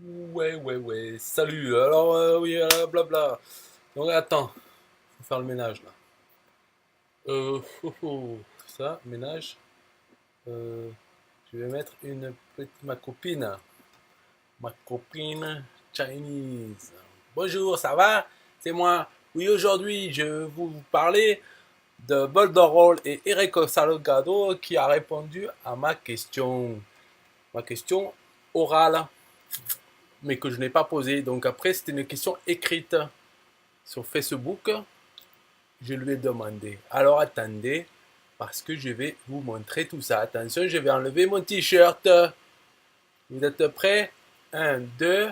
Ouais. Salut. Alors, oui, blabla. Donc, attends. Faut faire le ménage, là. Ça, ménage. Euh, je vais mettre ma copine. Ma copine Chinese. Bonjour, ça va? C'est moi. Oui, aujourd'hui, je vais vous parler de Boldorol et Eric Salgado qui a répondu à ma question. Ma question orale, mais que je n'ai pas posée. Donc, après, c'était une question écrite sur Facebook. Je lui ai demandé. Alors attendez, parce que je vais vous montrer tout ça. Attention, je vais enlever mon t-shirt. Vous êtes prêts? Un, 2,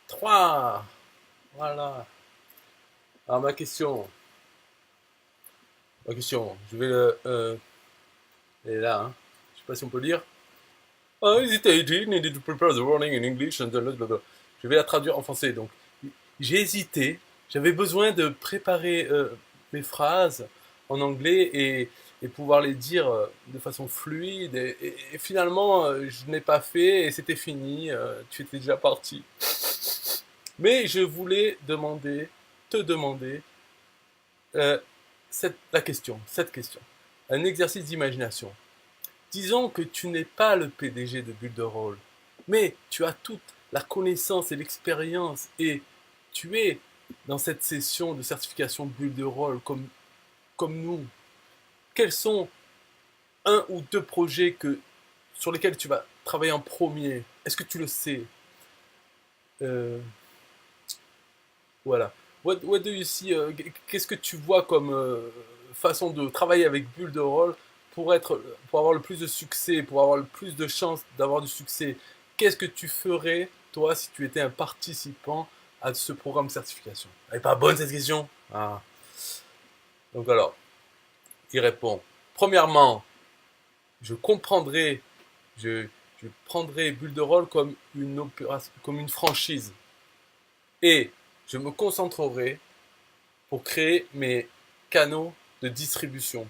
3. Voilà. Alors ma question, je vais le... elle est là, hein. Je sais pas si on peut lire. Oh, hesitated, needed to prepare the warning in English and blablabla. Je vais la traduire en français. Donc, j'ai hésité. J'avais besoin de préparer mes phrases en anglais et pouvoir les dire de façon fluide. Et finalement, je n'ai pas fait et c'était fini. Tu étais déjà parti. Mais je voulais te demander euh, cette question. Un exercice d'imagination. Disons que tu n'es pas le PDG de Build a Role, mais tu as toute la connaissance et l'expérience et tu es dans cette session de certification Build a Role comme nous. Quels sont un ou deux projets sur lesquels tu vas travailler en premier? Est-ce que tu le sais? Euh, Voilà. What do you see, qu'est-ce que tu vois comme façon de travailler avec Build a Role pour avoir le plus de succès, pour avoir le plus de chances d'avoir du succès? Qu'est-ce que tu ferais, toi, si tu étais un participant à ce programme de certification? Elle n'est pas bonne cette question. Ah. Donc alors, il répond. Premièrement, je comprendrais, je, je prendrais Build a Role comme une opération, comme une franchise. Et je me concentrerai pour créer mes canaux de distribution,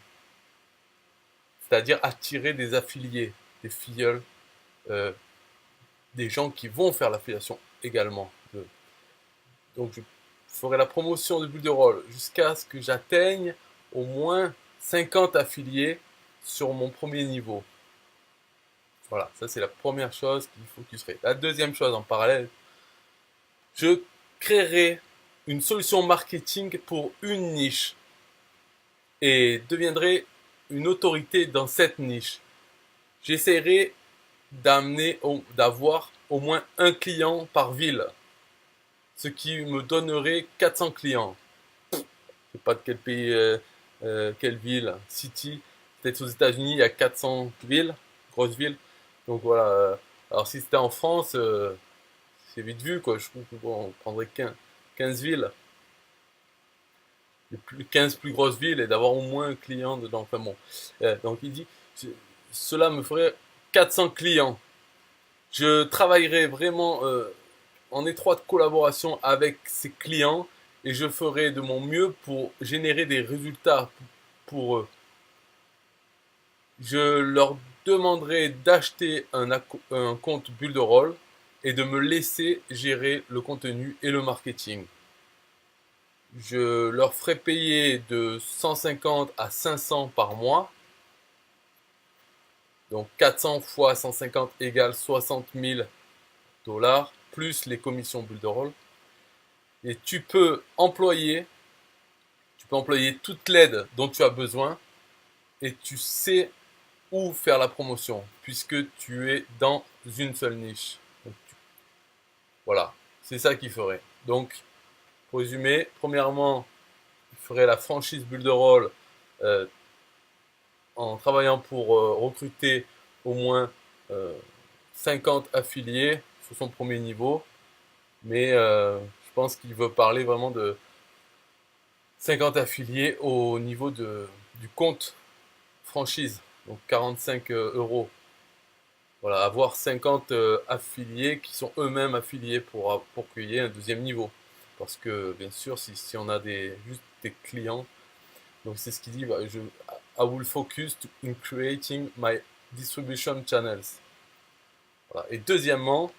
c'est-à-dire attirer des affiliés, des filleuls, euh, des gens qui vont faire l'affiliation également. Donc je ferai la promotion de Bulle de Rôle jusqu'à ce que j'atteigne au moins 50 affiliés sur mon premier niveau. Voilà, ça c'est la première chose qu'il faut que tu fasses. La deuxième chose en parallèle, je créerai une solution marketing pour une niche et deviendrai une autorité dans cette niche. J'essaierai d'avoir au moins un client par ville, ce qui me donnerait 400 clients. Je sais pas de quel pays, quelle ville, city. Peut-être aux États-Unis, il y a 400 villes, grosses villes. Donc voilà. Alors si c'était en France, c'est vite vu quoi. Je trouve que bon, on prendrait 15 villes, les 15 plus grosses villes et d'avoir au moins un client dedans. Enfin bon. Donc il dit, cela me ferait 400 clients. Je travaillerai vraiment en étroite collaboration avec ses clients et je ferai de mon mieux pour générer des résultats pour eux. Je leur demanderai d'acheter un compte Builderall et de me laisser gérer le contenu et le marketing. Je leur ferai payer de 150 à 500 par mois. Donc 400 fois 150 égale 60 000 dollars plus les commissions Builderall. Et tu peux employer toute l'aide dont tu as besoin et tu sais où faire la promotion puisque tu es dans une seule niche. Donc, voilà, c'est ça qu'il ferait. Donc, pour résumer, premièrement, il ferait la franchise Builderall euh, en travaillant pour recruter au moins euh, 50 affiliés sur son premier niveau. Mais je pense qu'il veut parler vraiment de 50 affiliés au niveau du compte franchise, donc 45 euros. Voilà, avoir 50 affiliés qui sont eux-mêmes affiliés pour qu'il y ait un deuxième niveau. Parce que bien sûr, si on a juste des clients, donc c'est ce qu'il dit, I will focus in creating my distribution channels. Voilà. Et deuxièmement,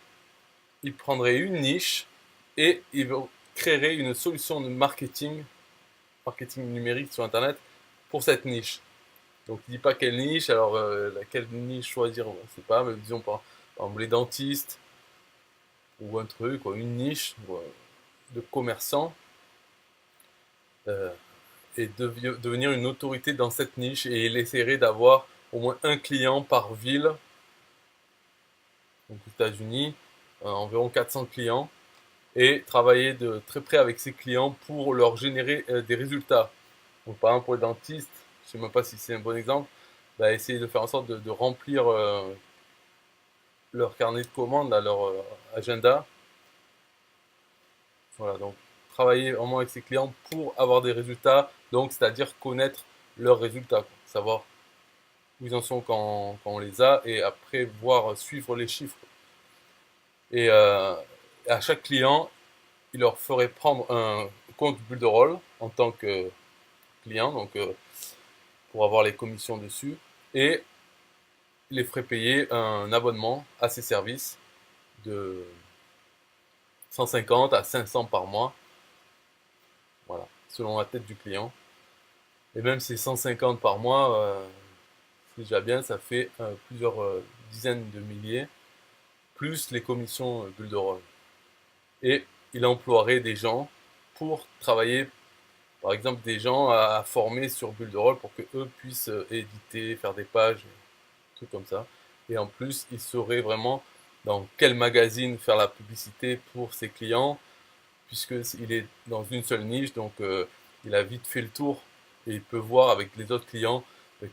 il prendrait une niche et il créerait une solution de marketing numérique sur Internet pour cette niche. Donc il ne dit pas quelle niche, alors laquelle niche choisir, on ne sait pas, mais disons par exemple les dentistes ou un truc, ou une niche de commerçants, et devenir une autorité dans cette niche, et il essaierait d'avoir au moins un client par ville. Donc aux États-Unis, environ 400 clients, et travailler de très près avec ses clients pour leur générer des résultats. Donc par exemple pour les dentistes, je ne sais même pas si c'est un bon exemple, bah, essayer de faire en sorte de remplir leur carnet de commandes, à leur agenda. Voilà, donc travailler vraiment avec ses clients pour avoir des résultats, donc c'est-à-dire connaître leurs résultats, quoi. Savoir où ils en sont quand on les a, et après voir suivre les chiffres. Et à chaque client, il leur ferait prendre un compte Builderall en tant que client, donc pour avoir les commissions dessus, et il les ferait payer un abonnement à ses services de 150 à 500 par mois, voilà, selon la tête du client. Et même si c'est 150 par mois, c'est déjà bien, ça fait plusieurs dizaines de milliers, plus les commissions Builderall. Et il emploierait des gens pour travailler, par exemple des gens à former sur Builderall pour que eux puissent éditer, faire des pages, trucs comme ça. Et en plus, il saurait vraiment dans quel magazine faire la publicité pour ses clients, puisqu'il est dans une seule niche, donc il a vite fait le tour, et il peut voir avec les autres clients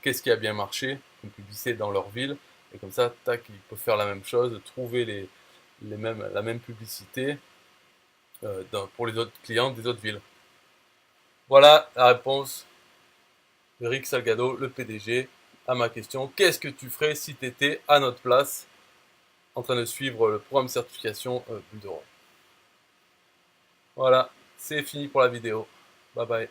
qu'est-ce qui a bien marché, une publicité dans leur ville, et comme ça, tac, il peut faire la même chose, trouver la même publicité pour les autres clients des autres villes. Voilà la réponse de Rick Salgado, le PDG, à ma question. Qu'est-ce que tu ferais si tu étais à notre place en train de suivre le programme de certification Builderall? Voilà, c'est fini pour la vidéo. Bye bye.